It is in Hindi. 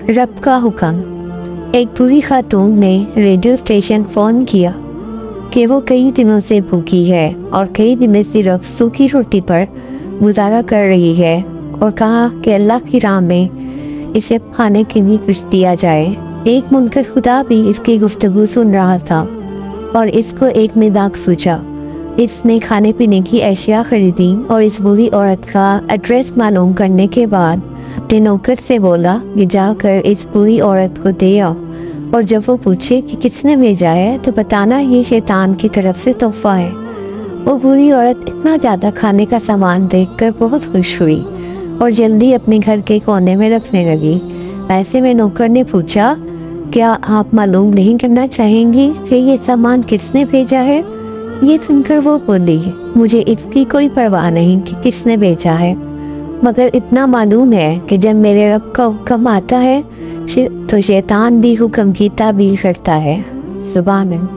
रब का हुक्म। एक बूढ़ी खातून ने रेडियो स्टेशन फ़ोन किया कि वो कई दिनों से भूखी है और कई दिनों सिर्फ सूखी रोटी पर गुजारा कर रही है, और कहा कि अल्लाह की राह में इसे खाने के लिए कुछ दिया जाए। एक मुनकर खुदा भी इसकी गुफ्तगू सुन रहा था और इसको एक मजाक सूझा। इसने खाने पीने की अशिया खरीदी और इस बूढ़ी औरत का एड्रेस मालूम करने के बाद अपने नौकर से बोला कि जाकर इस बूढ़ी औरत को दे आओ, और जब वो पूछे कि किसने भेजा है तो बताना ये शैतान की तरफ से तोहफा है। वो बूढ़ी औरत इतना ज़्यादा खाने का सामान देखकर बहुत खुश हुई और जल्दी अपने घर के कोने में रखने लगी। ऐसे में नौकर ने पूछा, क्या आप मालूम नहीं करना चाहेंगी कि ये सामान किसने भेजा है? ये सुनकर वो बोली, मुझे इसकी कोई परवाह नहीं कि किसने भेजा है, मगर इतना मालूम है कि जब मेरे रब का हुक्म आता है तो शैतान भी हुक्म की ताबीर करता है। सुभान अल्लाह।